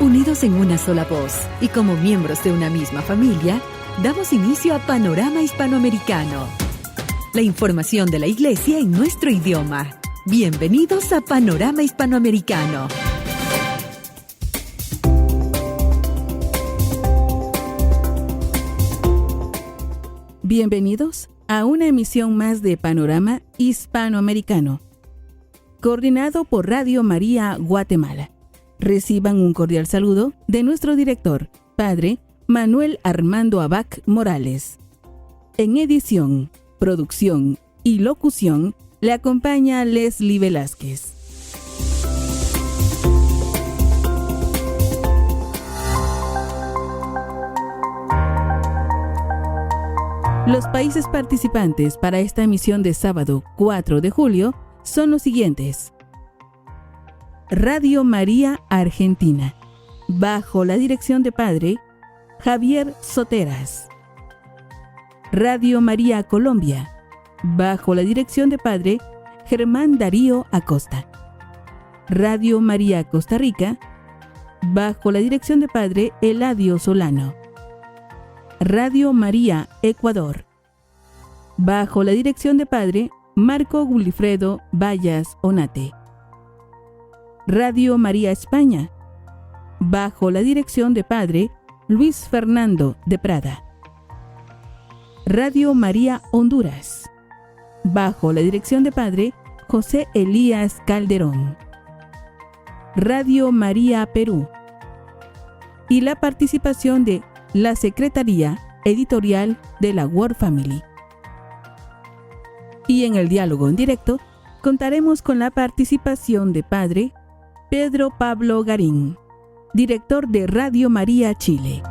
Unidos en una sola voz y como miembros de una misma familia, damos inicio a Panorama Hispanoamericano. La información de la Iglesia en nuestro idioma. Bienvenidos a Panorama Hispanoamericano. Bienvenidos a una emisión más de Panorama Hispanoamericano, coordinado por Radio María Guatemala. Reciban un cordial saludo de nuestro director, Padre Manuel Armando Abac Morales. En edición, producción y locución le acompaña Leslie Velázquez. Los países participantes para esta emisión de sábado 4 de julio son los siguientes. Radio María Argentina, bajo la dirección de Padre Javier Soteras. Radio María Colombia, bajo la dirección de Padre Germán Darío Acosta. Radio María Costa Rica, bajo la dirección de Padre Eladio Solano. Radio María Ecuador, bajo la dirección de Padre Marco Gulifredo Vallas Onate. Radio María España, bajo la dirección de Padre Luis Fernando de Prada. Radio María Honduras, bajo la dirección de Padre José Elías Calderón. Radio María Perú, y la participación de la Secretaría Editorial de la World Family. Y en el diálogo en directo contaremos con la participación de Padre Pedro Pablo Garín, director de Radio María Chile.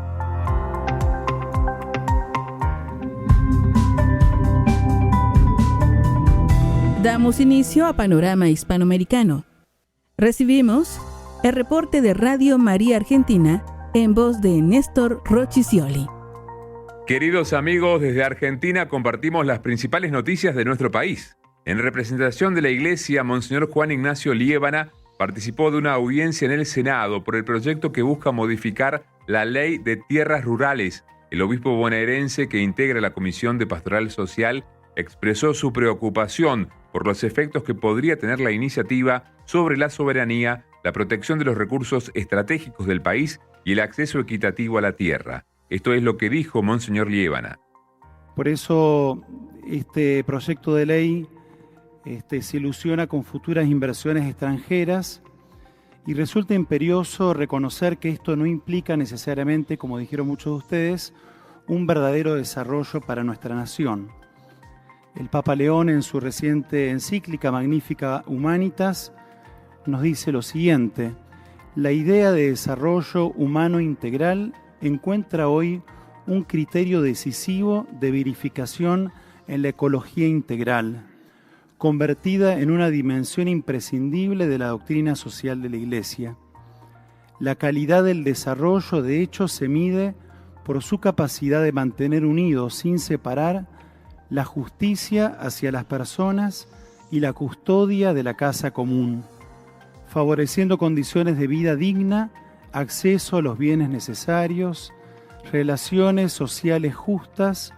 Damos inicio a Panorama Hispanoamericano. Recibimos el reporte de Radio María Argentina en voz de Néstor Rochicioli. Queridos amigos, desde Argentina compartimos las principales noticias de nuestro país. En representación de la Iglesia, Monseñor Juan Ignacio Liébana participó de una audiencia en el Senado por el proyecto que busca modificar la Ley de Tierras Rurales. El obispo bonaerense, que integra la Comisión de Pastoral Social, expresó su preocupación por los efectos que podría tener la iniciativa sobre la soberanía, la protección de los recursos estratégicos del país y el acceso equitativo a la tierra. Esto es lo que dijo Monseñor Liébana. Por eso este proyecto de ley se ilusiona con futuras inversiones extranjeras y resulta imperioso reconocer que esto no implica necesariamente, como dijeron muchos de ustedes, un verdadero desarrollo para nuestra nación. El Papa León, en su reciente encíclica Magnificat Humanitas, nos dice lo siguiente: la idea de desarrollo humano integral encuentra hoy un criterio decisivo de verificación en la ecología integral, convertida en una dimensión imprescindible de la doctrina social de la Iglesia. La calidad del desarrollo, de hecho, se mide por su capacidad de mantener unidos, sin separar, la justicia hacia las personas y la custodia de la casa común, favoreciendo condiciones de vida digna, acceso a los bienes necesarios, relaciones sociales justas,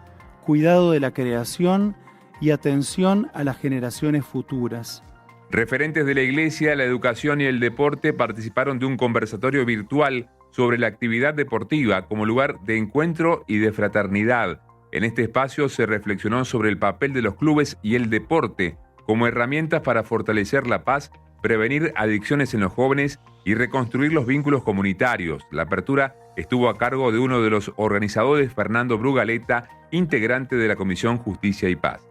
cuidado de la creación y atención a las generaciones futuras. Referentes de la Iglesia, la educación y el deporte participaron de un conversatorio virtual sobre la actividad deportiva como lugar de encuentro y de fraternidad. En este espacio se reflexionó sobre el papel de los clubes y el deporte como herramientas para fortalecer la paz, prevenir adicciones en los jóvenes y reconstruir los vínculos comunitarios. La apertura estuvo a cargo de uno de los organizadores, Fernando Brugaleta, integrante de la Comisión Justicia y Paz.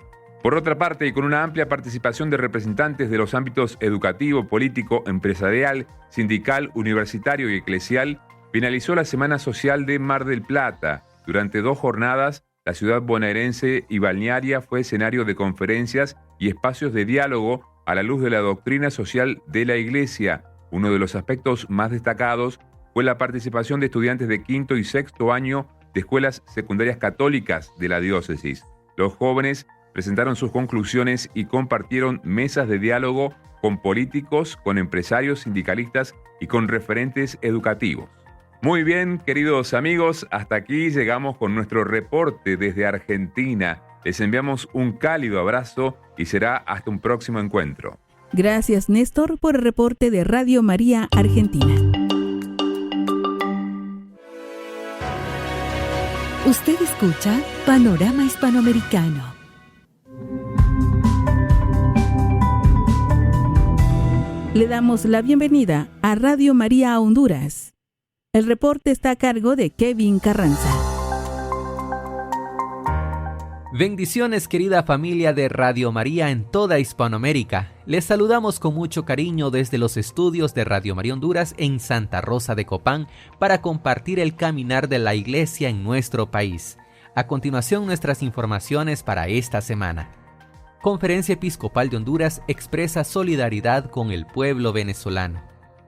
Por otra parte, y con una amplia participación de representantes de los ámbitos educativo, político, empresarial, sindical, universitario y eclesial, finalizó la Semana Social de Mar del Plata. Durante 2 jornadas, la ciudad bonaerense y balnearia fue escenario de conferencias y espacios de diálogo a la luz de la doctrina social de la Iglesia. Uno de los aspectos más destacados fue la participación de estudiantes de 5º y 6º año de escuelas secundarias católicas de la diócesis. Los jóvenes presentaron sus conclusiones y compartieron mesas de diálogo con políticos, con empresarios, sindicalistas y con referentes educativos. Muy bien, queridos amigos, hasta aquí llegamos con nuestro reporte desde Argentina. Les enviamos un cálido abrazo y será hasta un próximo encuentro. Gracias, Néstor, por el reporte de Radio María Argentina. Usted escucha Panorama Hispanoamericano. Le damos la bienvenida a Radio María Honduras. El reporte está a cargo de Kevin Carranza. Bendiciones, querida familia de Radio María en toda Hispanoamérica. Les saludamos con mucho cariño desde los estudios de Radio María Honduras en Santa Rosa de Copán para compartir el caminar de la Iglesia en nuestro país. A continuación, nuestras informaciones para esta semana. Conferencia Episcopal de Honduras expresa solidaridad con el pueblo venezolano.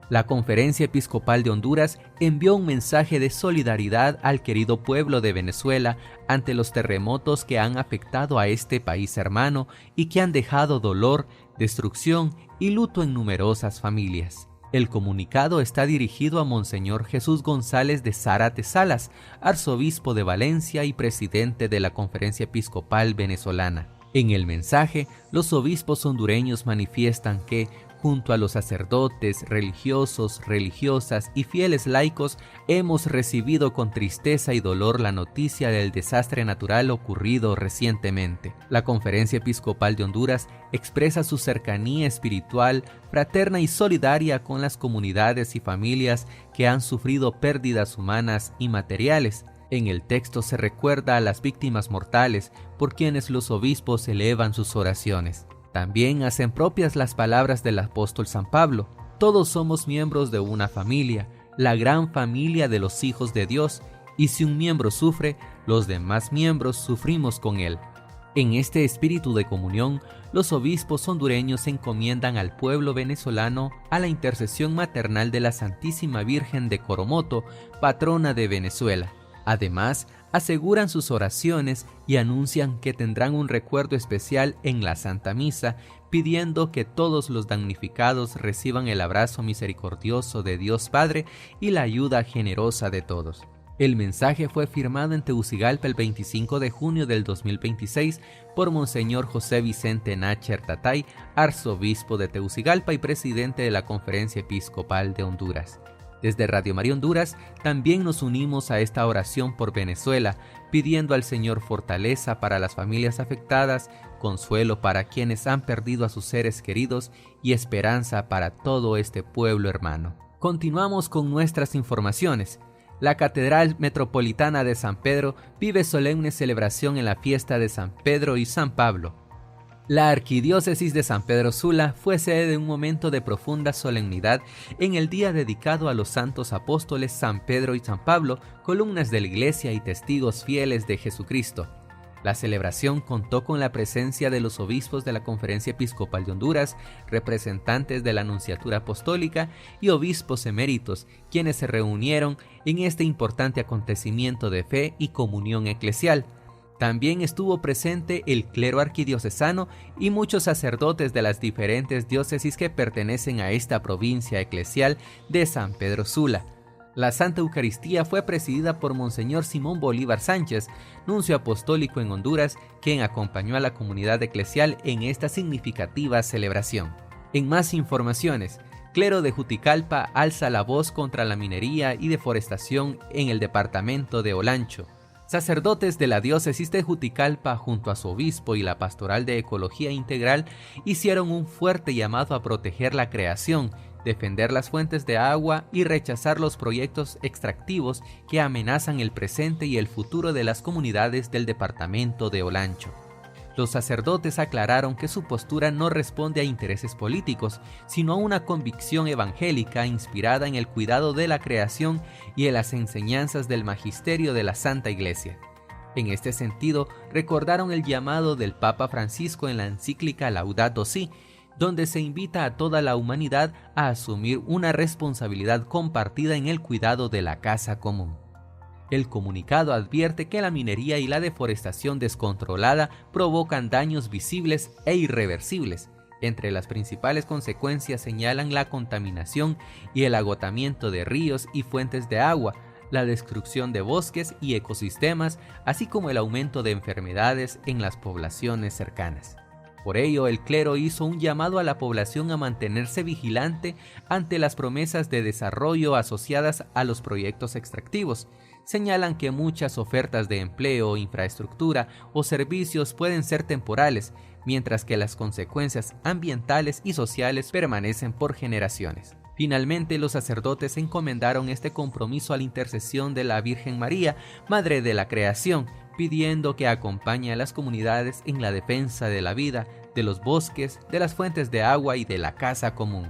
La Conferencia Episcopal de Honduras envió un mensaje de solidaridad al querido pueblo de Venezuela ante los terremotos que han afectado a este país hermano y que han dejado dolor, destrucción y luto en numerosas familias. El comunicado está dirigido a Monseñor Jesús González de Zárate Salas, arzobispo de Valencia y presidente de la Conferencia Episcopal Venezolana. En el mensaje, los obispos hondureños manifiestan que, junto a los sacerdotes, religiosos, religiosas y fieles laicos, hemos recibido con tristeza y dolor la noticia del desastre natural ocurrido recientemente. La Conferencia Episcopal de Honduras expresa su cercanía espiritual, fraterna y solidaria con las comunidades y familias que han sufrido pérdidas humanas y materiales. En el texto se recuerda a las víctimas mortales por quienes los obispos elevan sus oraciones. También hacen propias las palabras del apóstol San Pablo: todos somos miembros de una familia, la gran familia de los hijos de Dios, y si un miembro sufre, los demás miembros sufrimos con él. En este espíritu de comunión, los obispos hondureños encomiendan al pueblo venezolano a la intercesión maternal de la Santísima Virgen de Coromoto, patrona de Venezuela. Además, aseguran sus oraciones y anuncian que tendrán un recuerdo especial en la Santa Misa, pidiendo que todos los damnificados reciban el abrazo misericordioso de Dios Padre y la ayuda generosa de todos. El mensaje fue firmado en Tegucigalpa el 25 de junio del 2026 por Monseñor José Vicente Nácher Tatay, arzobispo de Tegucigalpa y presidente de la Conferencia Episcopal de Honduras. Desde Radio María Honduras también nos unimos a esta oración por Venezuela, pidiendo al Señor fortaleza para las familias afectadas, consuelo para quienes han perdido a sus seres queridos y esperanza para todo este pueblo hermano. Continuamos con nuestras informaciones. La Catedral Metropolitana de San Pedro vive solemne celebración en la fiesta de San Pedro y San Pablo. La Arquidiócesis de San Pedro Sula fue sede de un momento de profunda solemnidad en el día dedicado a los santos apóstoles San Pedro y San Pablo, columnas de la Iglesia y testigos fieles de Jesucristo. La celebración contó con la presencia de los obispos de la Conferencia Episcopal de Honduras, representantes de la Nunciatura Apostólica y obispos eméritos, quienes se reunieron en este importante acontecimiento de fe y comunión eclesial. También estuvo presente el clero arquidiocesano y muchos sacerdotes de las diferentes diócesis que pertenecen a esta provincia eclesial de San Pedro Sula. La Santa Eucaristía fue presidida por Monseñor Simón Bolívar Sánchez, nuncio apostólico en Honduras, quien acompañó a la comunidad eclesial en esta significativa celebración. En más informaciones, clero de Juticalpa alza la voz contra la minería y deforestación en el departamento de Olancho. Sacerdotes de la diócesis de Juticalpa, junto a su obispo y la Pastoral de Ecología Integral, hicieron un fuerte llamado a proteger la creación, defender las fuentes de agua y rechazar los proyectos extractivos que amenazan el presente y el futuro de las comunidades del departamento de Olancho. Los sacerdotes aclararon que su postura no responde a intereses políticos, sino a una convicción evangélica inspirada en el cuidado de la creación y en las enseñanzas del magisterio de la Santa Iglesia. En este sentido, recordaron el llamado del Papa Francisco en la encíclica Laudato Si, donde se invita a toda la humanidad a asumir una responsabilidad compartida en el cuidado de la casa común. El comunicado advierte que la minería y la deforestación descontrolada provocan daños visibles e irreversibles. Entre las principales consecuencias señalan la contaminación y el agotamiento de ríos y fuentes de agua, la destrucción de bosques y ecosistemas, así como el aumento de enfermedades en las poblaciones cercanas. Por ello, el clero hizo un llamado a la población a mantenerse vigilante ante las promesas de desarrollo asociadas a los proyectos extractivos. Señalan que muchas ofertas de empleo, infraestructura o servicios pueden ser temporales, mientras que las consecuencias ambientales y sociales permanecen por generaciones. Finalmente, los sacerdotes encomendaron este compromiso a la intercesión de la Virgen María, Madre de la Creación, pidiendo que acompañe a las comunidades en la defensa de la vida, de los bosques, de las fuentes de agua y de la casa común.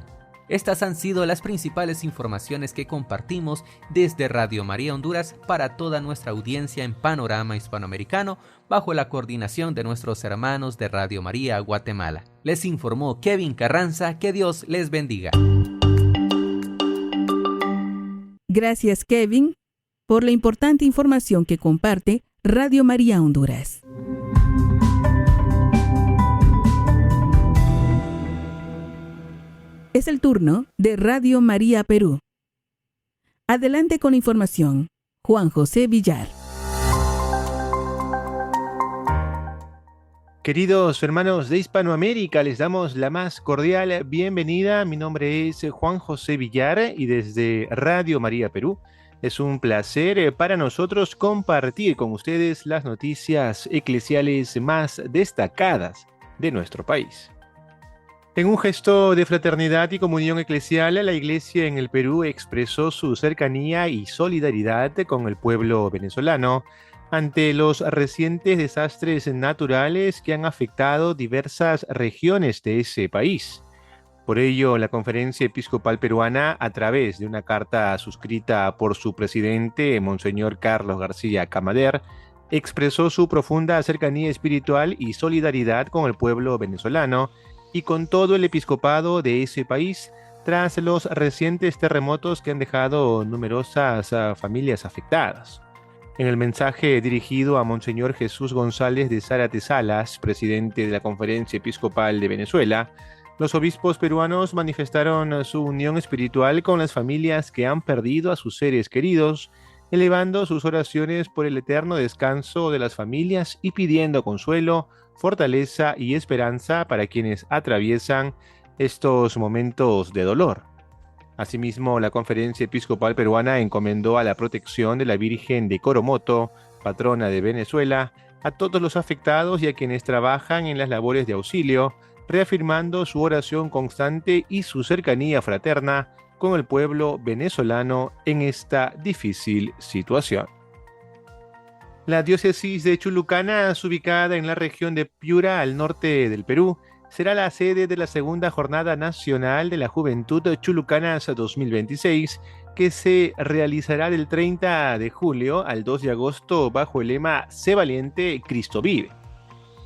Estas han sido las principales informaciones que compartimos desde Radio María Honduras para toda nuestra audiencia en Panorama Hispanoamericano, bajo la coordinación de nuestros hermanos de Radio María Guatemala. Les informó Kevin Carranza, que Dios les bendiga. Gracias, Kevin, por la importante información que comparte Radio María Honduras. Es el turno de Radio María Perú. Adelante con la información, Juan José Villar. Queridos hermanos de Hispanoamérica, les damos la más cordial bienvenida. Mi nombre es Juan José Villar y desde Radio María Perú es un placer para nosotros compartir con ustedes las noticias eclesiales más destacadas de nuestro país. En un gesto de fraternidad y comunión eclesial, la Iglesia en el Perú expresó su cercanía y solidaridad con el pueblo venezolano ante los recientes desastres naturales que han afectado diversas regiones de ese país. Por ello, la Conferencia Episcopal Peruana, a través de una carta suscrita por su presidente, Monseñor Carlos García Camader, expresó su profunda cercanía espiritual y solidaridad con el pueblo venezolano y con todo el episcopado de ese país tras los recientes terremotos que han dejado numerosas familias afectadas. En el mensaje dirigido a Monseñor Jesús González de Zárate Salas, presidente de la Conferencia Episcopal de Venezuela, los obispos peruanos manifestaron su unión espiritual con las familias que han perdido a sus seres queridos, elevando sus oraciones por el eterno descanso de las familias y pidiendo consuelo, fortaleza y esperanza para quienes atraviesan estos momentos de dolor. Asimismo, la Conferencia Episcopal Peruana encomendó a la protección de la Virgen de Coromoto, patrona de Venezuela, a todos los afectados y a quienes trabajan en las labores de auxilio, reafirmando su oración constante y su cercanía fraterna con el pueblo venezolano en esta difícil situación. La diócesis de Chulucanas, ubicada en la región de Piura, al norte del Perú, será la sede de la segunda Jornada Nacional de la Juventud Chulucanas 2026, que se realizará del 30 de julio al 2 de agosto bajo el lema Sé Valiente, Cristo Vive.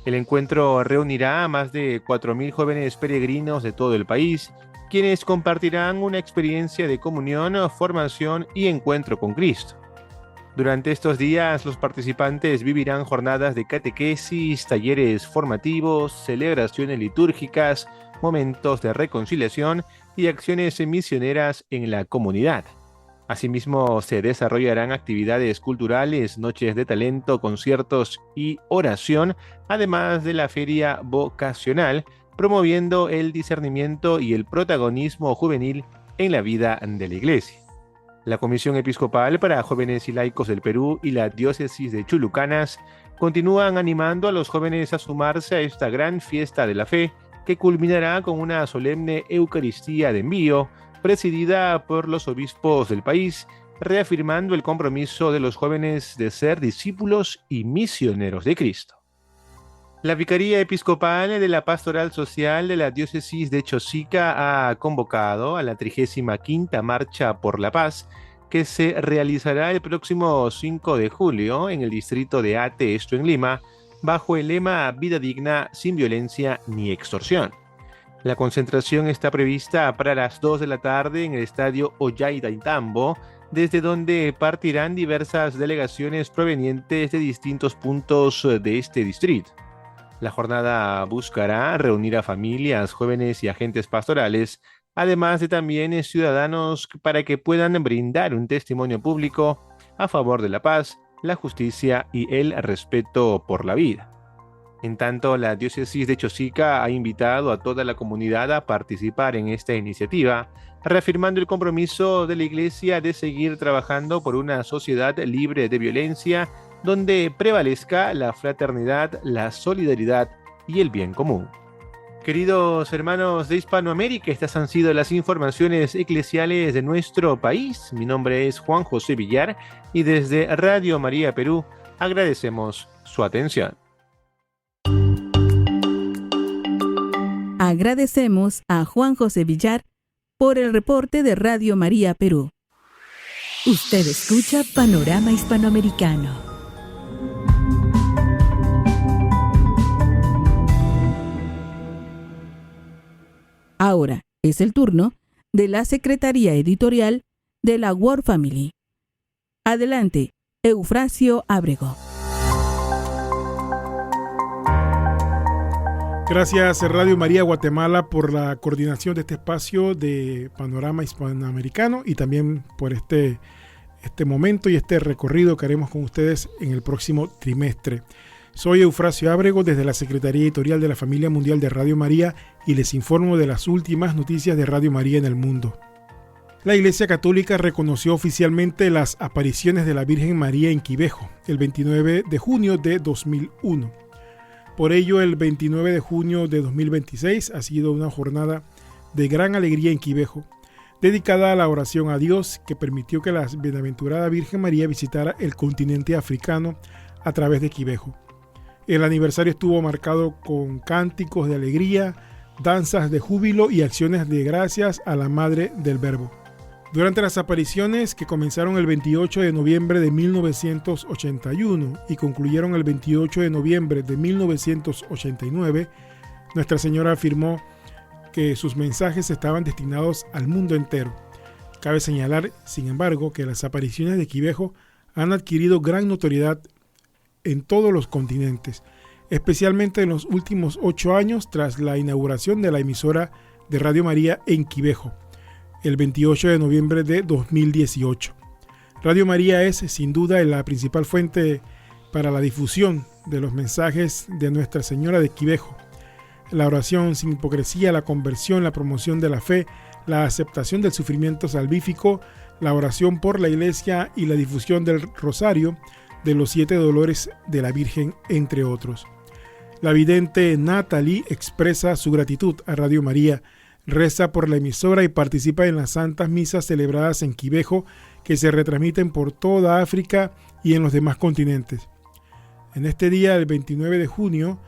El encuentro reunirá a más de 4.000 jóvenes peregrinos de todo el país, quienes compartirán una experiencia de comunión, formación y encuentro con Cristo. Durante estos días, los participantes vivirán jornadas de catequesis, talleres formativos, celebraciones litúrgicas, momentos de reconciliación y acciones misioneras en la comunidad. Asimismo, se desarrollarán actividades culturales, noches de talento, conciertos y oración, además de la feria vocacional, promoviendo el discernimiento y el protagonismo juvenil en la vida de la Iglesia. La Comisión Episcopal para Jóvenes y Laicos del Perú y la Diócesis de Chulucanas continúan animando a los jóvenes a sumarse a esta gran fiesta de la fe, que culminará con una solemne Eucaristía de envío, presidida por los obispos del país, reafirmando el compromiso de los jóvenes de ser discípulos y misioneros de Cristo. La Vicaría Episcopal de la Pastoral Social de la Diócesis de Chosica ha convocado a la 35ª Marcha por la Paz, que se realizará el próximo 5 de julio en el distrito de Ate, esto en Lima, bajo el lema Vida digna, sin violencia ni extorsión. La concentración está prevista para las 2 de la tarde en el estadio Ollanta Tambo, desde donde partirán diversas delegaciones provenientes de distintos puntos de este distrito. La jornada buscará reunir a familias, jóvenes y agentes pastorales, además de también ciudadanos para que puedan brindar un testimonio público a favor de la paz, la justicia y el respeto por la vida. En tanto, la diócesis de Chosica ha invitado a toda la comunidad a participar en esta iniciativa, reafirmando el compromiso de la Iglesia de seguir trabajando por una sociedad libre de violencia, donde prevalezca la fraternidad, la solidaridad y el bien común. Queridos hermanos de Hispanoamérica, estas han sido las informaciones eclesiales de nuestro país. Mi nombre es Juan José Villar y desde Radio María Perú agradecemos su atención. Agradecemos a Juan José Villar por el reporte de Radio María Perú. Usted escucha Panorama Hispanoamericano. Ahora es el turno de la Secretaría Editorial de la World Family. Adelante, Eufrasio Ábrego. Gracias Radio María Guatemala por la coordinación de este espacio de Panorama Hispanoamericano y también por este momento y este recorrido que haremos con ustedes en el próximo trimestre. Soy Eufrasio Ábrego desde la Secretaría Editorial de la Familia Mundial de Radio María y les informo de las últimas noticias de Radio María en el mundo. La Iglesia Católica reconoció oficialmente las apariciones de la Virgen María en Quivejo el 29 de junio de 2001. Por ello, el 29 de junio de 2026 ha sido una jornada de gran alegría en Quivejo, dedicada a la oración a Dios que permitió que la bienaventurada Virgen María visitara el continente africano a través de Quivejo. El aniversario estuvo marcado con cánticos de alegría, danzas de júbilo y acciones de gracias a la Madre del Verbo. Durante las apariciones que comenzaron el 28 de noviembre de 1981 y concluyeron el 28 de noviembre de 1989, Nuestra Señora afirmó que sus mensajes estaban destinados al mundo entero. Cabe señalar, sin embargo, que las apariciones de Quivejo han adquirido gran notoriedad en todos los continentes, especialmente en los últimos 8 años tras la inauguración de la emisora de Radio María en Quivejo, el 28 de noviembre de 2018. Radio María es, sin duda, la principal fuente para la difusión de los mensajes de Nuestra Señora de Quivejo. La oración sin hipocresía, la conversión, la promoción de la fe, la aceptación del sufrimiento salvífico, la oración por la Iglesia y la difusión del Rosario, de los 7 dolores de la Virgen, entre otros. La vidente Natalie expresa su gratitud a Radio María, reza por la emisora y participa en las santas misas celebradas en Quivejo que se retransmiten por toda África y en los demás continentes. En este día, el 29 de junio,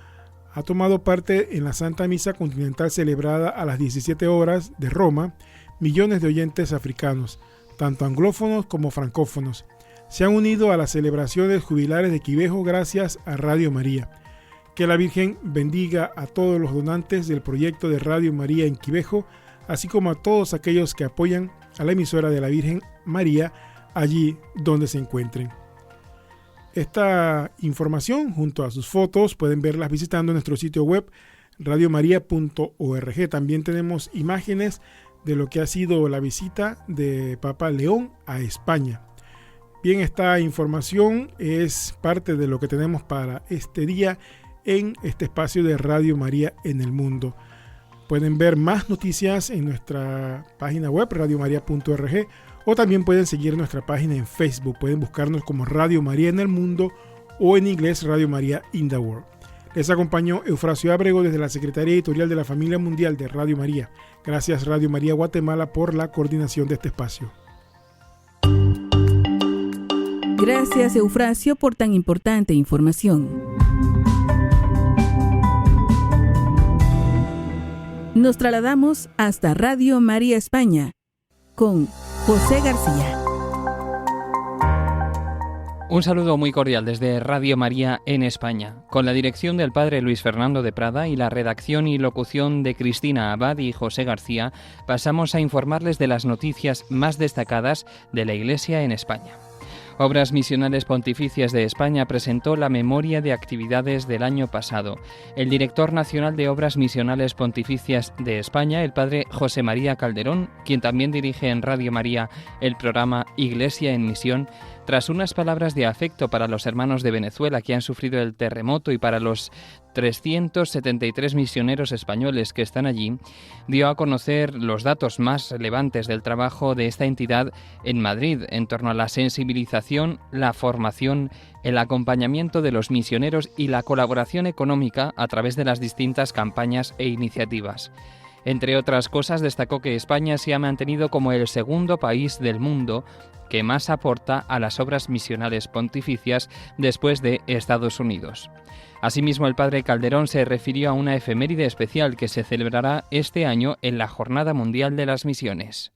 ha tomado parte en la Santa Misa Continental celebrada a las 17 horas de Roma, millones de oyentes africanos, tanto anglófonos como francófonos. Se han unido a las celebraciones jubilares de Quivejo gracias a Radio María. Que la Virgen bendiga a todos los donantes del proyecto de Radio María en Quivejo, así como a todos aquellos que apoyan a la emisora de la Virgen María allí donde se encuentren. Esta información, junto a sus fotos, pueden verlas visitando nuestro sitio web radiomaria.org. También tenemos imágenes de lo que ha sido la visita de Papa León a España. Bien, esta información es parte de lo que tenemos para este día en este espacio de Radio María en el mundo. Pueden ver más noticias en nuestra página web radiomaria.org o también pueden seguir nuestra página en Facebook. Pueden buscarnos como Radio María en el mundo o en inglés Radio María in the World. Les acompañó Eufrasio Ábrego desde la Secretaría Editorial de la Familia Mundial de Radio María. Gracias Radio María Guatemala por la coordinación de este espacio. Gracias Eufrasio por tan importante información. Nos trasladamos hasta Radio María España con José García. Un saludo muy cordial desde Radio María en España, con la dirección del Padre Luis Fernando de Prada y la redacción y locución de Cristina Abad y José García, pasamos a informarles de las noticias más destacadas de la Iglesia en España. Obras Misionales Pontificias de España presentó la memoria de actividades del año pasado. El director nacional de Obras Misionales Pontificias de España, el padre José María Calderón, quien también dirige en Radio María el programa Iglesia en Misión, tras unas palabras de afecto para los hermanos de Venezuela que han sufrido el terremoto y para los 373 misioneros españoles que están allí, dio a conocer los datos más relevantes del trabajo de esta entidad en Madrid en torno a la sensibilización, la formación, el acompañamiento de los misioneros y la colaboración económica a través de las distintas campañas e iniciativas. Entre otras cosas, destacó que España se ha mantenido como el segundo país del mundo que más aporta a las obras misionales pontificias después de Estados Unidos. Asimismo, el padre Calderón se refirió a una efeméride especial que se celebrará este año en la Jornada Mundial de las Misiones.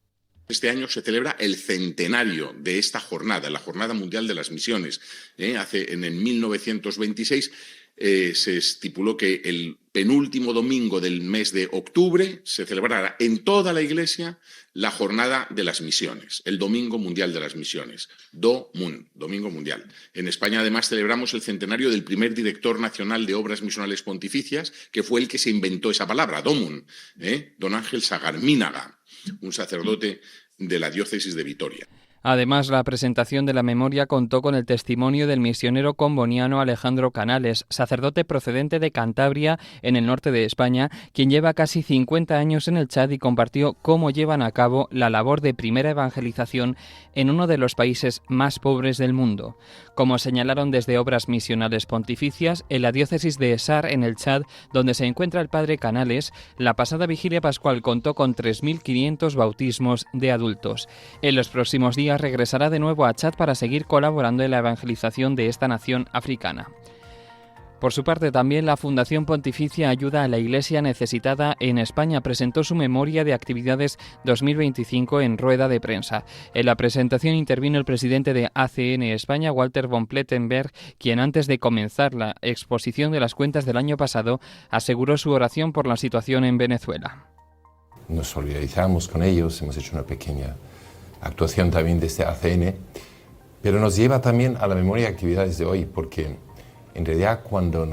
Este año se celebra el centenario de esta jornada, la Jornada Mundial de las Misiones. En el 1926 se estipuló que el penúltimo domingo del mes de octubre se celebrará en toda la Iglesia la Jornada de las Misiones, el Domingo Mundial de las Misiones, DOMUN, Domingo Mundial. En España además celebramos el centenario del primer director nacional de Obras Misionales Pontificias, que fue el que se inventó esa palabra, DOMUN, don Ángel Sagarmínaga, un sacerdote de la diócesis de Vitoria. Además, la presentación de la memoria contó con el testimonio del misionero comboniano Alejandro Canales, sacerdote procedente de Cantabria, en el norte de España, quien lleva casi 50 años en el Chad y compartió cómo llevan a cabo la labor de primera evangelización en uno de los países más pobres del mundo. Como señalaron desde Obras Misionales Pontificias, en la diócesis de Essar, en el Chad, donde se encuentra el padre Canales, la pasada vigilia pascual contó con 3.500 bautismos de adultos. En los próximos días regresará de nuevo a Chad para seguir colaborando en la evangelización de esta nación africana. Por su parte, también la Fundación Pontificia Ayuda a la Iglesia Necesitada en España presentó su memoria de actividades 2025 en rueda de prensa. En la presentación intervino el presidente de ACN España, Walter von Plettenberg, quien antes de comenzar la exposición de las cuentas del año pasado aseguró su oración por la situación en Venezuela. Nos solidarizamos con ellos, hemos hecho una pequeña actuación también desde ACN, pero nos lleva también a la memoria de actividades de hoy, porque en realidad cuando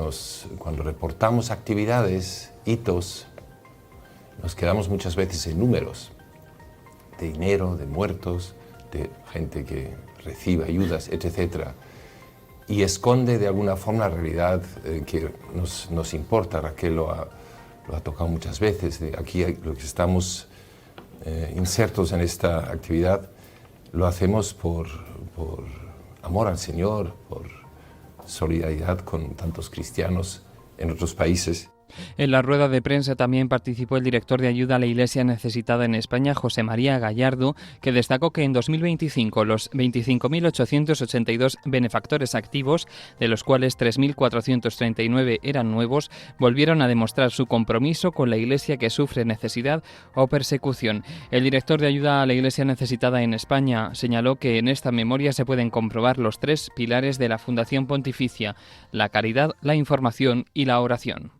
reportamos actividades, hitos, nos quedamos muchas veces en números de dinero, de muertos, de gente que recibe ayudas, etc. Y esconde de alguna forma la realidad que nos importa. Raquel lo ha tocado muchas veces. Aquí lo que estamos insertos en esta actividad lo hacemos por amor al Señor, por solidaridad con tantos cristianos en otros países. En la rueda de prensa también participó el director de Ayuda a la Iglesia Necesitada en España, José María Gallardo, que destacó que en 2025 los 25.882 benefactores activos, de los cuales 3.439 eran nuevos, volvieron a demostrar su compromiso con la Iglesia que sufre necesidad o persecución. El director de Ayuda a la Iglesia Necesitada en España señaló que en esta memoria se pueden comprobar los 3 pilares de la Fundación Pontificia: la caridad, la información y la oración.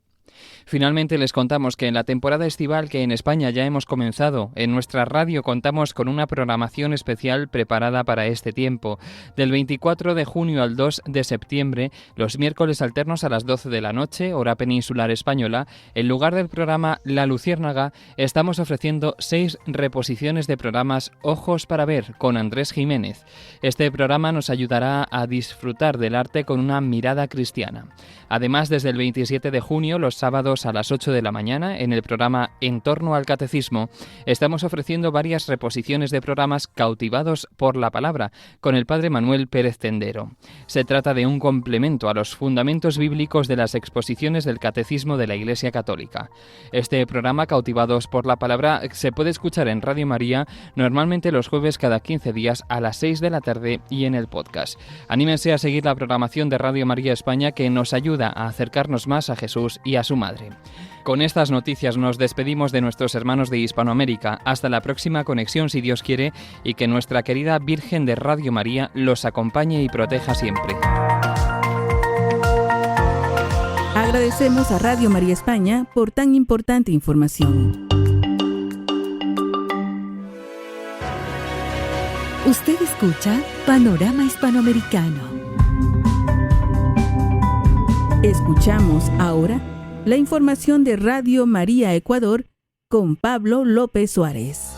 Finalmente les contamos que en la temporada estival que en España ya hemos comenzado, en nuestra radio contamos con una programación especial preparada para este tiempo. Del 24 de junio al 2 de septiembre, los miércoles alternos a las 12 de la noche, hora peninsular española, en lugar del programa La Luciérnaga, estamos ofreciendo 6 reposiciones de programas Ojos para Ver con Andrés Jiménez. Este programa nos ayudará a disfrutar del arte con una mirada cristiana. Además, desde el 27 de junio, los sábados a las 8 de la mañana, en el programa En torno al Catecismo, estamos ofreciendo varias reposiciones de programas cautivados por la palabra, con el padre Manuel Pérez Tendero. Se trata de un complemento a los fundamentos bíblicos de las exposiciones del Catecismo de la Iglesia Católica. Este programa, Cautivados por la Palabra, se puede escuchar en Radio María, normalmente los jueves cada 15 días a las 6 de la tarde y en el podcast. Anímense a seguir la programación de Radio María España, que nos ayuda a acercarnos más a Jesús y a su su madre. Con estas noticias nos despedimos de nuestros hermanos de Hispanoamérica. Hasta la próxima conexión, si Dios quiere, y que nuestra querida Virgen de Radio María los acompañe y proteja siempre. Agradecemos a Radio María España por tan importante información. Usted escucha Panorama Hispanoamericano. Escuchamos ahora la información de Radio María Ecuador con Pablo López Suárez.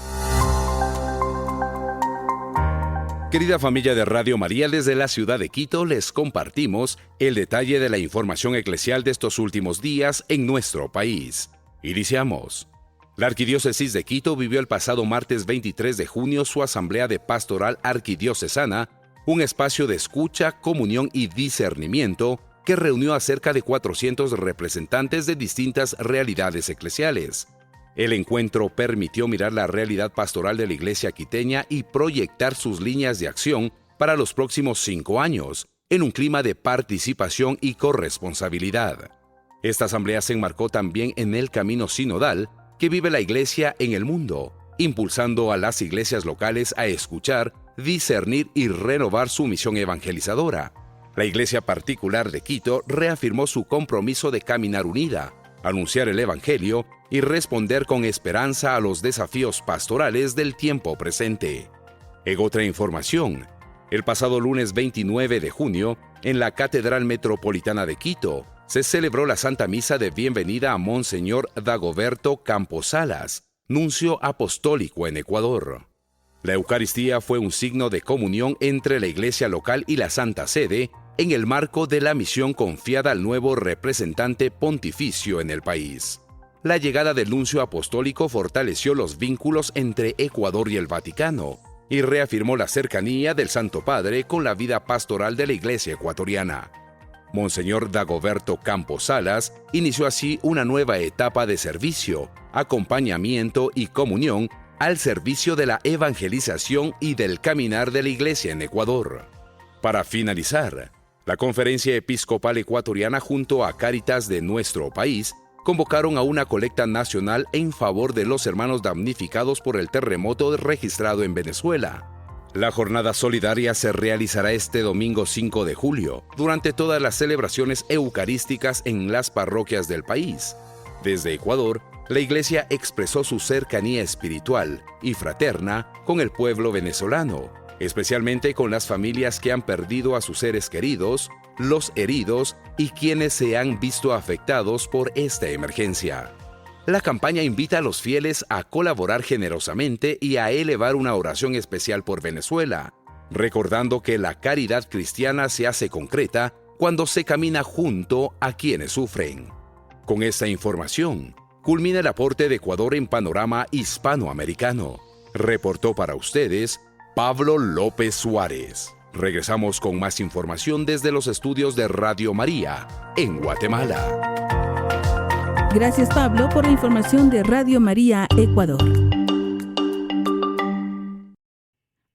Querida familia de Radio María, desde la ciudad de Quito les compartimos el detalle de la información eclesial de estos últimos días en nuestro país. Iniciamos. La Arquidiócesis de Quito vivió el pasado martes 23 de junio su Asamblea de Pastoral Arquidiocesana, un espacio de escucha, comunión y discernimiento que reunió a cerca de 400 representantes de distintas realidades eclesiales. El encuentro permitió mirar la realidad pastoral de la Iglesia quiteña y proyectar sus líneas de acción para los próximos 5 años, en un clima de participación y corresponsabilidad. Esta asamblea se enmarcó también en el camino sinodal que vive la Iglesia en el mundo, impulsando a las iglesias locales a escuchar, discernir y renovar su misión evangelizadora. La Iglesia Particular de Quito reafirmó su compromiso de caminar unida, anunciar el Evangelio y responder con esperanza a los desafíos pastorales del tiempo presente. En otra información, el pasado lunes 29 de junio, en la Catedral Metropolitana de Quito, se celebró la Santa Misa de bienvenida a Monseñor Dagoberto Campos Salas, nuncio apostólico en Ecuador. La Eucaristía fue un signo de comunión entre la Iglesia local y la Santa Sede, en el marco de la misión confiada al nuevo representante pontificio en el país. La llegada del nuncio apostólico fortaleció los vínculos entre Ecuador y el Vaticano y reafirmó la cercanía del Santo Padre con la vida pastoral de la Iglesia ecuatoriana. Monseñor Dagoberto Campos Salas inició así una nueva etapa de servicio, acompañamiento y comunión al servicio de la evangelización y del caminar de la Iglesia en Ecuador. Para finalizar, la Conferencia Episcopal Ecuatoriana junto a Cáritas de nuestro país convocaron a una colecta nacional en favor de los hermanos damnificados por el terremoto registrado en Venezuela. La jornada solidaria se realizará este domingo 5 de julio, durante todas las celebraciones eucarísticas en las parroquias del país. Desde Ecuador, la Iglesia expresó su cercanía espiritual y fraterna con el pueblo venezolano, especialmente con las familias que han perdido a sus seres queridos, los heridos y quienes se han visto afectados por esta emergencia. La campaña invita a los fieles a colaborar generosamente y a elevar una oración especial por Venezuela, recordando que la caridad cristiana se hace concreta cuando se camina junto a quienes sufren. Con esta información, culmina el aporte de Ecuador en Panorama Hispanoamericano. Reportó para ustedes Pablo López Suárez. Regresamos con más información desde los estudios de Radio María, en Guatemala. Gracias, Pablo, por la información de Radio María Ecuador.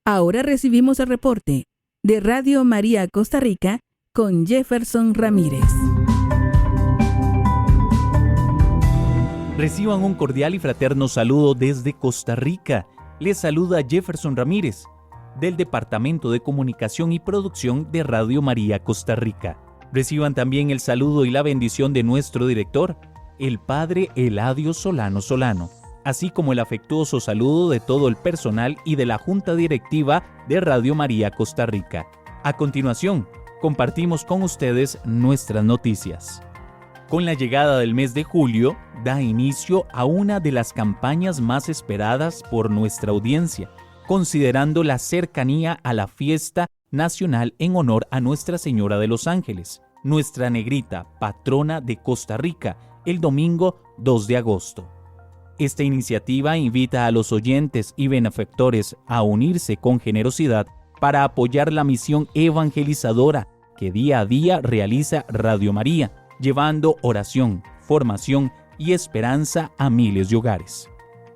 Ahora recibimos el reporte de Radio María Costa Rica con Jefferson Ramírez. Reciban un cordial y fraterno saludo desde Costa Rica. Les saluda Jefferson Ramírez, del Departamento de Comunicación y Producción de Radio María Costa Rica. Reciban también el saludo y la bendición de nuestro director, el Padre Eladio Solano Solano, así como el afectuoso saludo de todo el personal y de la Junta Directiva de Radio María Costa Rica. A continuación, compartimos con ustedes nuestras noticias. Con la llegada del mes de julio, da inicio a una de las campañas más esperadas por nuestra audiencia, considerando la cercanía a la fiesta nacional en honor a Nuestra Señora de los Ángeles, nuestra negrita patrona de Costa Rica, el domingo 2 de agosto. Esta iniciativa invita a los oyentes y benefactores a unirse con generosidad para apoyar la misión evangelizadora que día a día realiza Radio María, llevando oración, formación y esperanza a miles de hogares.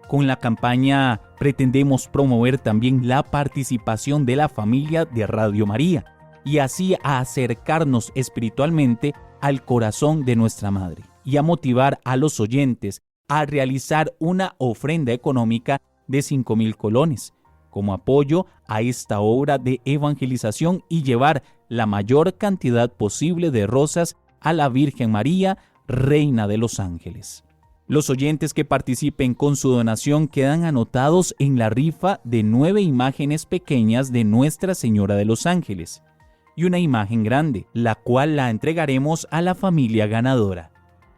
Con la campaña pretendemos promover también la participación de la familia de Radio María y así a acercarnos espiritualmente al corazón de nuestra Madre y a motivar a los oyentes a realizar una ofrenda económica de 5,000 colones como apoyo a esta obra de evangelización y llevar la mayor cantidad posible de rosas a la Virgen María, Reina de los Ángeles. Los oyentes que participen con su donación quedan anotados en la rifa de 9 imágenes pequeñas de Nuestra Señora de los Ángeles y una imagen grande, la cual la entregaremos a la familia ganadora.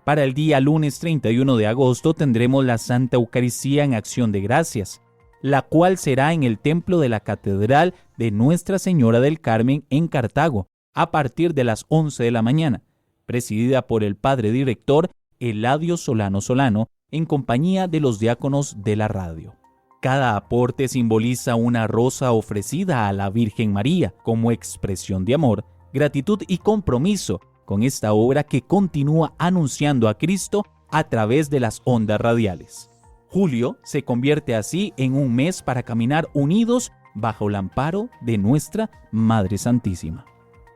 Para el día lunes 31 de agosto tendremos la Santa Eucaristía en Acción de Gracias, la cual será en el templo de la Catedral de Nuestra Señora del Carmen en Cartago, a partir de las 11 de la mañana, presidida por el Padre Director Eladio Solano Solano, en compañía de los diáconos de la radio. Cada aporte simboliza una rosa ofrecida a la Virgen María como expresión de amor, gratitud y compromiso con esta obra que continúa anunciando a Cristo a través de las ondas radiales. Julio se convierte así en un mes para caminar unidos bajo el amparo de nuestra Madre Santísima.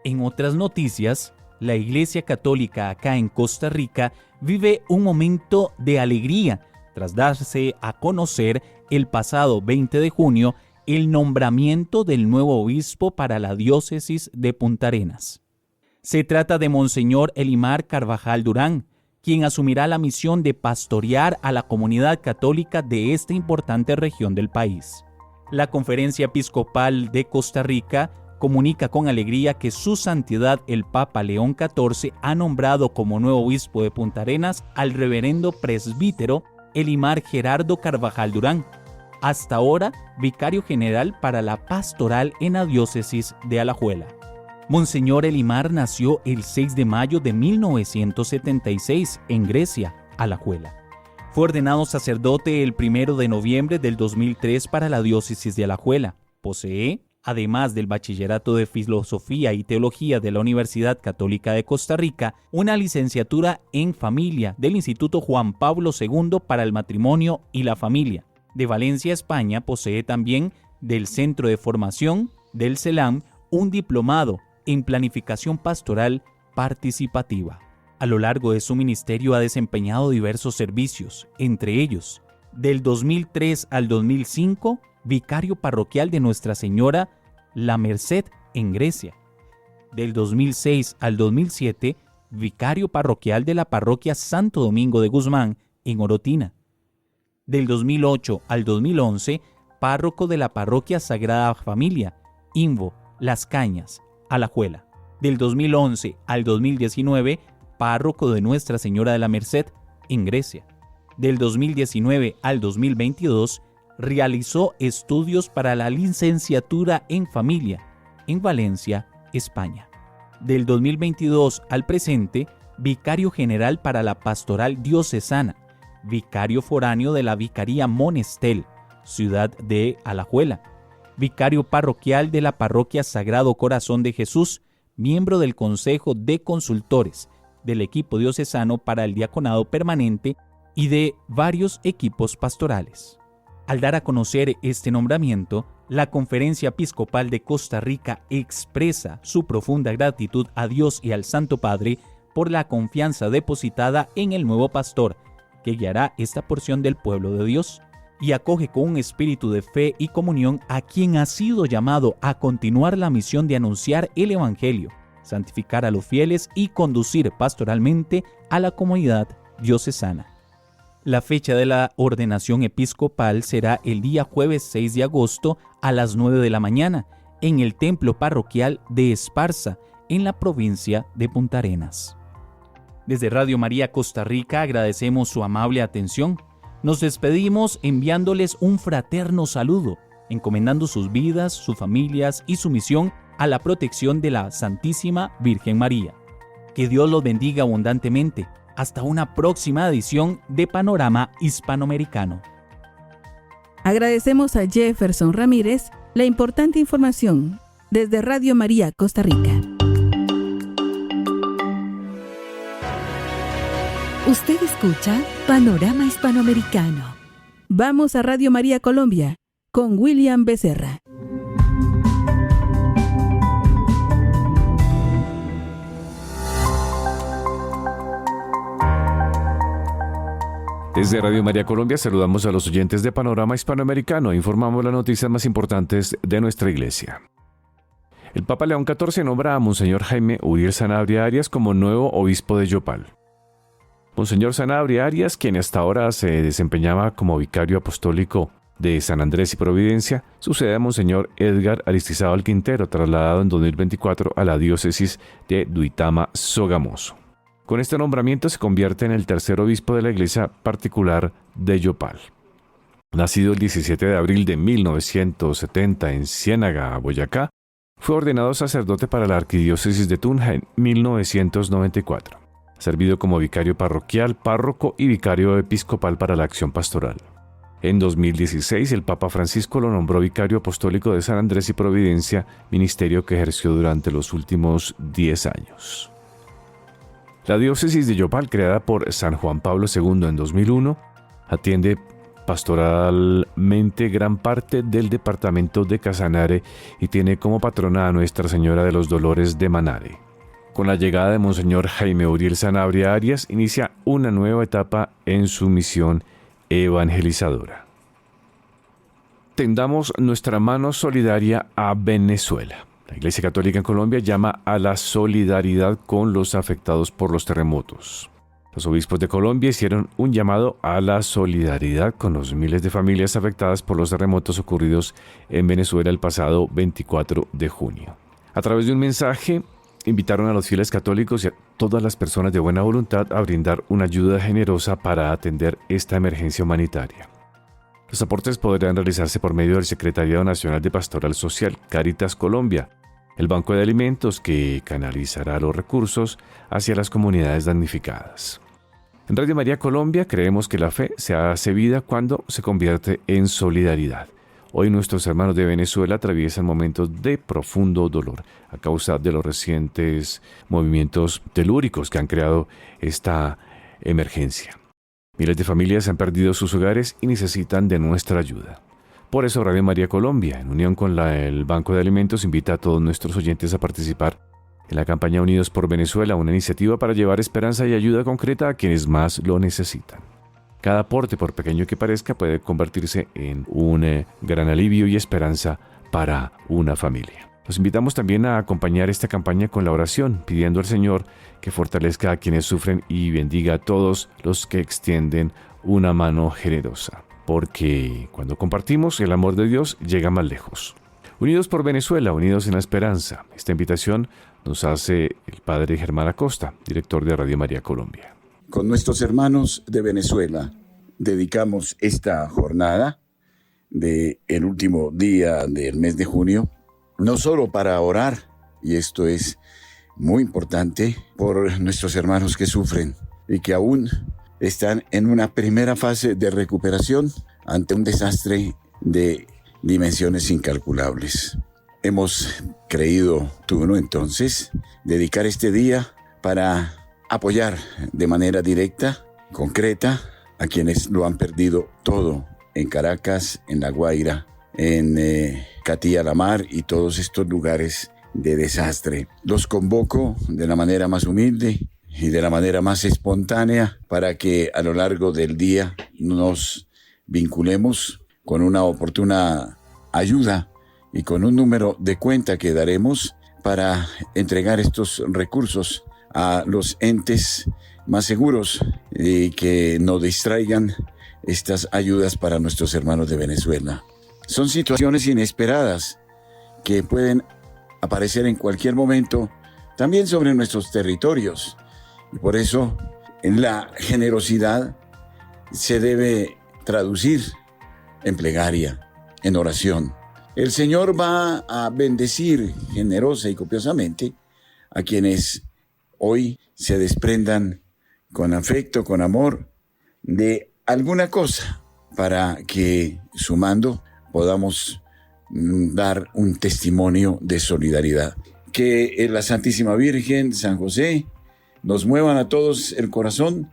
En otras noticias, la Iglesia Católica acá en Costa Rica vive un momento de alegría tras darse a conocer el pasado 20 de junio el nombramiento del nuevo obispo para la diócesis de Punta Arenas. Se trata de Monseñor Elimar Carvajal Durán, quien asumirá la misión de pastorear a la comunidad católica de esta importante región del país. La Conferencia Episcopal de Costa Rica comunica con alegría que su santidad el Papa León XIV ha nombrado como nuevo obispo de Punta Arenas al reverendo presbítero Elimar Gerardo Carvajal Durán, hasta ahora vicario general para la pastoral en la diócesis de Alajuela. Monseñor Elimar nació el 6 de mayo de 1976 en Grecia, Alajuela. Fue ordenado sacerdote el 1 de noviembre del 2003 para la diócesis de Alajuela. Posee, además del bachillerato de Filosofía y Teología de la Universidad Católica de Costa Rica, una licenciatura en Familia del Instituto Juan Pablo II para el Matrimonio y la Familia. De Valencia, España, posee también del Centro de Formación del CELAM un diplomado en Planificación Pastoral Participativa. A lo largo de su ministerio ha desempeñado diversos servicios, entre ellos, del 2003 al 2005, vicario parroquial de Nuestra Señora La Merced en Grecia. Del 2006 al 2007, vicario parroquial de la parroquia Santo Domingo de Guzmán en Orotina. Del 2008 al 2011, párroco de la parroquia Sagrada Familia, Imbo, Las Cañas, Alajuela. Del 2011 al 2019, párroco de Nuestra Señora de la Merced en Grecia. Del 2019 al 2022, realizó estudios para la licenciatura en familia en Valencia, España. Del 2022 al presente, vicario general para la pastoral diocesana, vicario foráneo de la Vicaría Monestel, ciudad de Alajuela, vicario parroquial de la parroquia Sagrado Corazón de Jesús, miembro del Consejo de Consultores, del equipo diocesano para el diaconado permanente y de varios equipos pastorales. Al dar a conocer este nombramiento, la Conferencia Episcopal de Costa Rica expresa su profunda gratitud a Dios y al Santo Padre por la confianza depositada en el nuevo pastor, que guiará esta porción del pueblo de Dios, y acoge con un espíritu de fe y comunión a quien ha sido llamado a continuar la misión de anunciar el Evangelio, santificar a los fieles y conducir pastoralmente a la comunidad diocesana. La fecha de la ordenación episcopal será el día jueves 6 de agosto a las 9 de la mañana en el templo parroquial de Esparza, en la provincia de Punta Arenas. Desde Radio María Costa Rica agradecemos su amable atención. Nos despedimos enviándoles un fraterno saludo, encomendando sus vidas, sus familias y su misión a la protección de la Santísima Virgen María. Que Dios los bendiga abundantemente. Hasta una próxima edición de Panorama Hispanoamericano. Agradecemos a Jefferson Ramírez la importante información desde Radio María Costa Rica. Usted escucha Panorama Hispanoamericano. Vamos a Radio María Colombia con William Becerra. Desde Radio María Colombia saludamos a los oyentes de Panorama Hispanoamericano e informamos las noticias más importantes de nuestra iglesia. El Papa León XIV nombra a Monseñor Jaime Uriel Sanabria Arias como nuevo obispo de Yopal. Monseñor Sanabria Arias, quien hasta ahora se desempeñaba como vicario apostólico de San Andrés y Providencia, sucede a Monseñor Edgar Aristizábal Quintero, trasladado en 2024 a la diócesis de Duitama Sogamoso. Con este nombramiento se convierte en el tercer obispo de la iglesia particular de Yopal. Nacido el 17 de abril de 1970 en Ciénaga, Boyacá, fue ordenado sacerdote para la arquidiócesis de Tunja en 1994. Ha servido como vicario parroquial, párroco y vicario episcopal para la acción pastoral. En 2016, el Papa Francisco lo nombró vicario apostólico de San Andrés y Providencia, ministerio que ejerció durante los últimos 10 años. La diócesis de Yopal, creada por San Juan Pablo II en 2001, atiende pastoralmente gran parte del departamento de Casanare y tiene como patrona a Nuestra Señora de los Dolores de Manare. Con la llegada de Monseñor Jaime Uriel Sanabria Arias, inicia una nueva etapa en su misión evangelizadora. Tendamos nuestra mano solidaria a Venezuela. La Iglesia Católica en Colombia llama a la solidaridad con los afectados por los terremotos. Los obispos de Colombia hicieron un llamado a la solidaridad con los miles de familias afectadas por los terremotos ocurridos en Venezuela el pasado 24 de junio. A través de un mensaje, invitaron a los fieles católicos y a todas las personas de buena voluntad a brindar una ayuda generosa para atender esta emergencia humanitaria. Los aportes podrán realizarse por medio del Secretariado Nacional de Pastoral Social, Cáritas Colombia, el Banco de Alimentos, que canalizará los recursos hacia las comunidades damnificadas. En Radio María Colombia creemos que la fe se hace vida cuando se convierte en solidaridad. Hoy nuestros hermanos de Venezuela atraviesan momentos de profundo dolor a causa de los recientes movimientos telúricos que han creado esta emergencia. Miles de familias han perdido sus hogares y necesitan de nuestra ayuda. Por eso Radio María Colombia, en unión con el Banco de Alimentos, invita a todos nuestros oyentes a participar en la campaña Unidos por Venezuela, una iniciativa para llevar esperanza y ayuda concreta a quienes más lo necesitan. Cada aporte, por pequeño que parezca, puede convertirse en un gran alivio y esperanza para una familia. Los invitamos también a acompañar esta campaña con la oración, pidiendo al Señor que fortalezca a quienes sufren y bendiga a todos los que extienden una mano generosa. Porque cuando compartimos, el amor de Dios llega más lejos. Unidos por Venezuela, unidos en la esperanza. Esta invitación nos hace el Padre Germán Acosta, director de Radio María Colombia. Con nuestros hermanos de Venezuela dedicamos esta jornada del último día del mes de junio, no solo para orar, y esto es muy importante, por nuestros hermanos que sufren y que aún están en una primera fase de recuperación ante un desastre de dimensiones incalculables. Hemos creído turno entonces dedicar este día para apoyar de manera directa, concreta, a quienes lo han perdido todo en Caracas, en La Guaira, en Catía-La-Mar y todos estos lugares de desastre. Los convoco de la manera más humilde y de la manera más espontánea para que a lo largo del día nos vinculemos con una oportuna ayuda y con un número de cuenta que daremos para entregar estos recursos a los entes más seguros y que no distraigan estas ayudas para nuestros hermanos de Venezuela. Son situaciones inesperadas que pueden aparecer en cualquier momento, también sobre nuestros territorios. Y por eso, la generosidad se debe traducir en plegaria, en oración. El Señor va a bendecir generosa y copiosamente a quienes hoy se desprendan con afecto, con amor, de alguna cosa para que, sumando, podamos dar un testimonio de solidaridad. Que la Santísima Virgen, San José, nos muevan a todos el corazón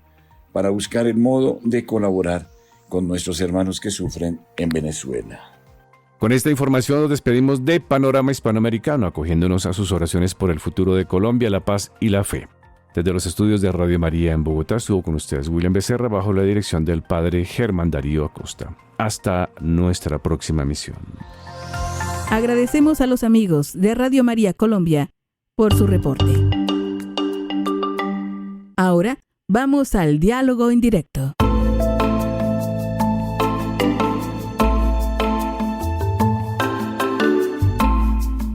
para buscar el modo de colaborar con nuestros hermanos que sufren en Venezuela. Con esta información nos despedimos de Panorama Hispanoamericano, acogiéndonos a sus oraciones por el futuro de Colombia, la paz y la fe. Desde los estudios de Radio María en Bogotá estuvo con ustedes William Becerra bajo la dirección del Padre Germán Darío Acosta. Hasta nuestra próxima emisión. Agradecemos a los amigos de Radio María Colombia por su reporte. Ahora vamos al diálogo en directo.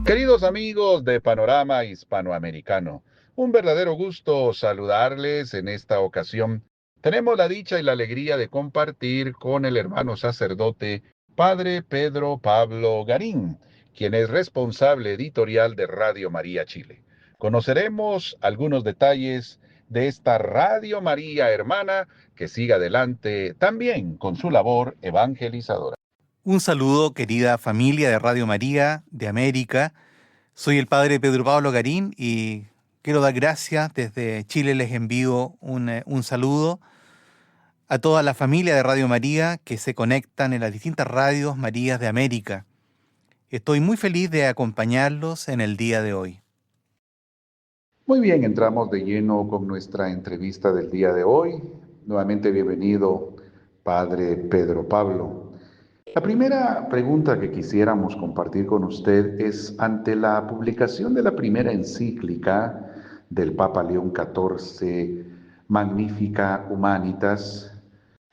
Queridos amigos de Panorama Hispanoamericano, un verdadero gusto saludarles en esta ocasión. Tenemos la dicha y la alegría de compartir con el hermano sacerdote Padre Pedro Pablo Garín, quien es responsable editorial de Radio María Chile. Conoceremos algunos detalles de esta Radio María hermana que sigue adelante también con su labor evangelizadora. Un saludo, querida familia de Radio María de América. Soy el Padre Pedro Pablo Garín y quiero dar gracias. Desde Chile les envío un saludo a toda la familia de Radio María que se conectan en las distintas radios Marías de América. Estoy muy feliz de acompañarlos en el día de hoy. Muy bien, entramos de lleno con nuestra entrevista del día de hoy. Nuevamente bienvenido, Padre Pedro Pablo. La primera pregunta que quisiéramos compartir con usted es, ante la publicación de la primera encíclica del Papa León XIV, Magnificat Humanitas,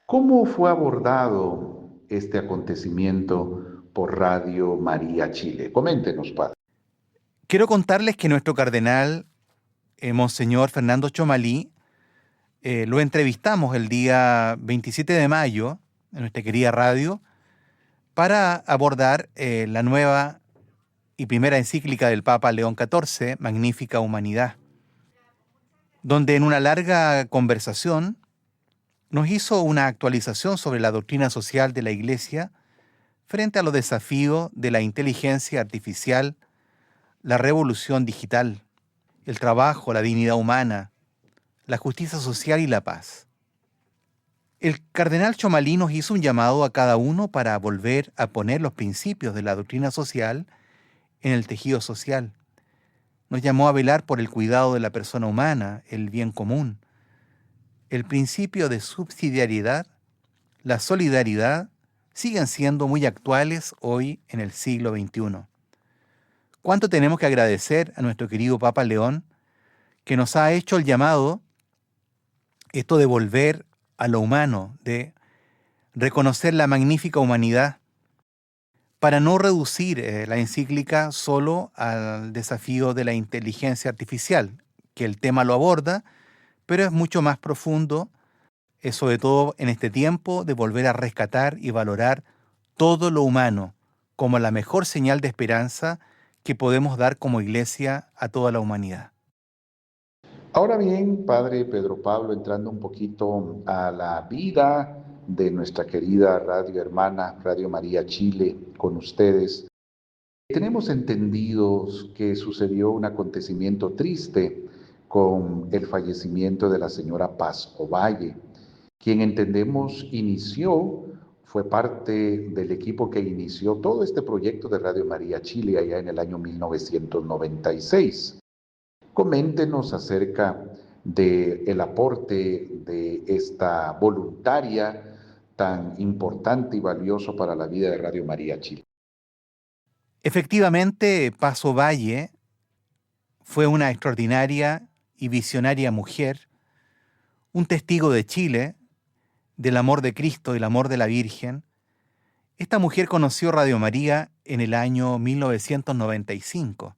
¿cómo fue abordado este acontecimiento por Radio María Chile? Coméntenos, Padre. Quiero contarles que nuestro cardenal, Monseñor Fernando Chomalí, lo entrevistamos el día 27 de mayo en nuestra querida radio, para abordar la nueva y primera encíclica del Papa León XIV, Magnificat Humanidad, donde en una larga conversación nos hizo una actualización sobre la doctrina social de la Iglesia frente a los desafíos de la inteligencia artificial, la revolución digital, el trabajo, la dignidad humana, la justicia social y la paz. El cardenal Chomalí nos hizo un llamado a cada uno para volver a poner los principios de la doctrina social en el tejido social. Nos llamó a velar por el cuidado de la persona humana, el bien común, el principio de subsidiariedad, la solidaridad, siguen siendo muy actuales hoy en el siglo XXI. ¿Cuánto tenemos que agradecer a nuestro querido Papa León, que nos ha hecho el llamado, esto de volver a lo humano, de reconocer la magnífica humanidad, para no reducir la encíclica solo al desafío de la inteligencia artificial, que el tema lo aborda, pero es mucho más profundo, sobre todo en este tiempo de volver a rescatar y valorar todo lo humano como la mejor señal de esperanza que podemos dar como Iglesia a toda la humanidad. Ahora bien, Padre Pedro Pablo, entrando un poquito a la vida de nuestra querida radio hermana, Radio María Chile, con ustedes, tenemos entendidos que sucedió un acontecimiento triste con el fallecimiento de la señora Paz Ovalle, quien entendemos fue parte del equipo que inició todo este proyecto de Radio María Chile allá en el año 1996. Coméntenos acerca del aporte de esta voluntaria tan importante y valioso para la vida de Radio María Chile. Efectivamente, Paz Ovalle fue una extraordinaria y visionaria mujer, un testigo de Chile, del amor de Cristo y el amor de la Virgen. Esta mujer conoció Radio María en el año 1995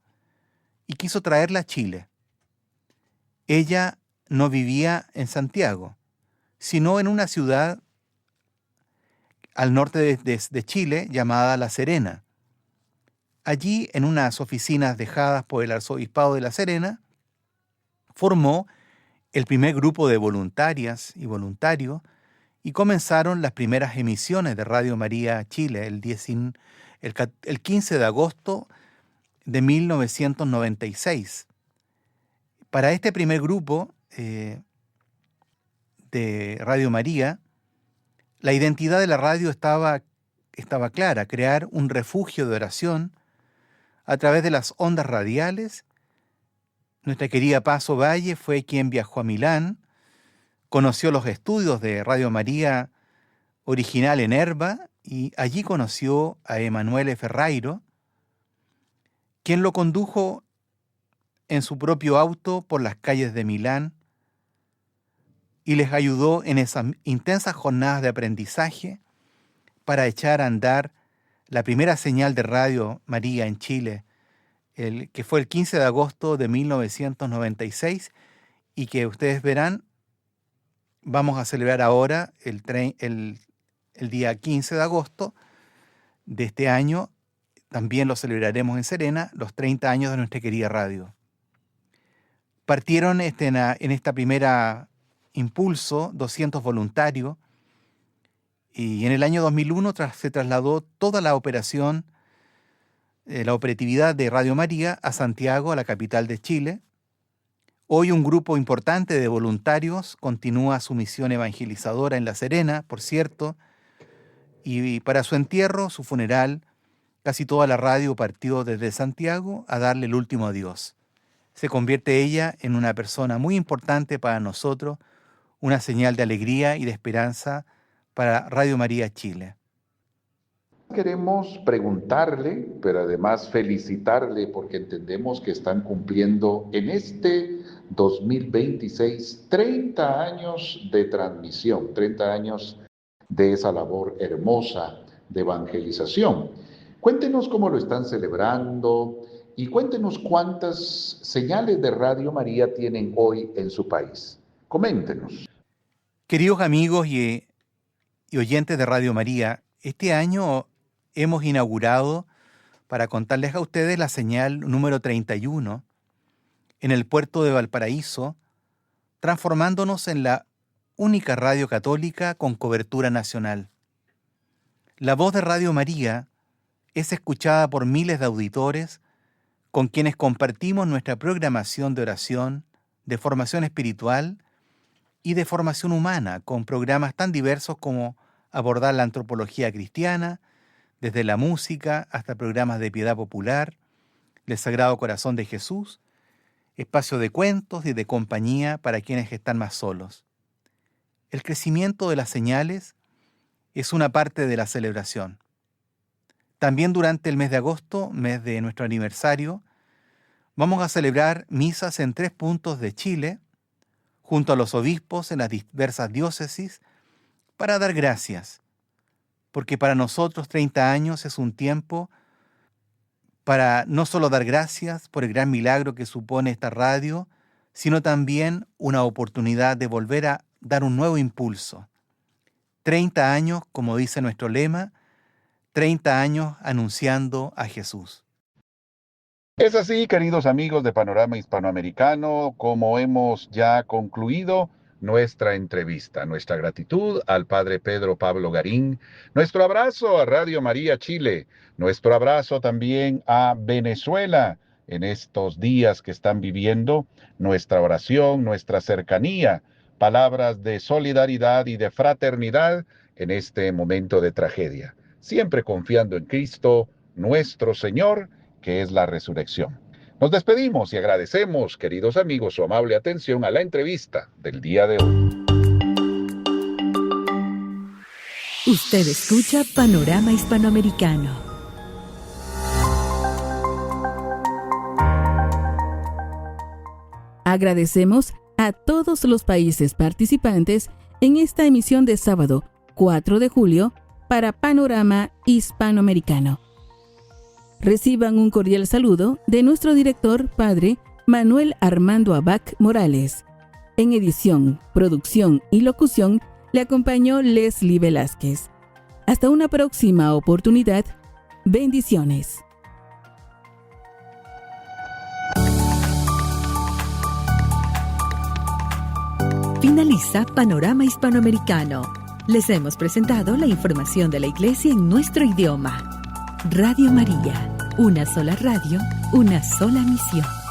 y quiso traerla a Chile. Ella no vivía en Santiago, sino en una ciudad al norte de Chile llamada La Serena. Allí, en unas oficinas dejadas por el Arzobispado de La Serena, formó el primer grupo de voluntarias y voluntarios y comenzaron las primeras emisiones de Radio María Chile el 15 de agosto de 1996. Para este primer grupo de Radio María, la identidad de la radio estaba clara: crear un refugio de oración a través de las ondas radiales Nuestra querida Paz Ovalle fue quien viajó a Milán, conoció los estudios de Radio María original en Erba y allí conoció a Emanuele Ferrairo, quien lo condujo en su propio auto por las calles de Milán y les ayudó en esas intensas jornadas de aprendizaje para echar a andar la primera señal de Radio María en Chile, que fue el 15 de agosto de 1996 y que ustedes verán, vamos a celebrar ahora el día 15 de agosto de este año. También lo celebraremos en Serena, los 30 años de nuestra querida radio. Partieron en esta primera impulso 200 voluntarios y en el año 2001 se trasladó toda la operación, la operatividad de Radio María a Santiago, a la capital de Chile. Hoy un grupo importante de voluntarios continúa su misión evangelizadora en La Serena, por cierto, y para su entierro, su funeral, casi toda la radio partió desde Santiago a darle el último adiós. Se convierte ella en una persona muy importante para nosotros, una señal de alegría y de esperanza para Radio María Chile. Queremos preguntarle, pero además felicitarle porque entendemos que están cumpliendo en este 2026 30 años de transmisión, 30 años de esa labor hermosa de evangelización. Cuéntenos cómo lo están celebrando y cuéntenos cuántas señales de Radio María tienen hoy en su país. Coméntenos. Queridos amigos y oyentes de Radio María, este año hemos inaugurado, para contarles a ustedes, la señal número 31 en el puerto de Valparaíso, transformándonos en la única radio católica con cobertura nacional. La voz de Radio María es escuchada por miles de auditores con quienes compartimos nuestra programación de oración, de formación espiritual y de formación humana, con programas tan diversos como abordar la antropología cristiana, desde la música hasta programas de piedad popular, del Sagrado Corazón de Jesús, espacio de cuentos y de compañía para quienes están más solos. El crecimiento de las señales es una parte de la celebración. También durante el mes de agosto, mes de nuestro aniversario, vamos a celebrar misas en 3 puntos de Chile, junto a los obispos en las diversas diócesis, para dar gracias, porque para nosotros 30 años es un tiempo para no solo dar gracias por el gran milagro que supone esta radio, sino también una oportunidad de volver a dar un nuevo impulso. 30 años, como dice nuestro lema, 30 años anunciando a Jesús. Es así, queridos amigos de Panorama Hispanoamericano, como hemos ya concluido nuestra entrevista. Nuestra gratitud al Padre Pedro Pablo Garín, nuestro abrazo a Radio María Chile, nuestro abrazo también a Venezuela en estos días que están viviendo, nuestra oración, nuestra cercanía, palabras de solidaridad y de fraternidad en este momento de tragedia. Siempre confiando en Cristo, nuestro Señor, que es la resurrección. Nos despedimos y agradecemos, queridos amigos, su amable atención a la entrevista del día de hoy. Usted escucha Panorama Hispanoamericano. Agradecemos a todos los países participantes en esta emisión de sábado 4 de julio para Panorama Hispanoamericano. Reciban un cordial saludo de nuestro director, Padre Manuel Armando Abac Morales. En edición, producción y locución le acompañó Leslie Velázquez. Hasta una próxima oportunidad. Bendiciones. Finaliza Panorama Hispanoamericano. Les hemos presentado la información de la Iglesia en nuestro idioma. Radio María, una sola radio, una sola misión.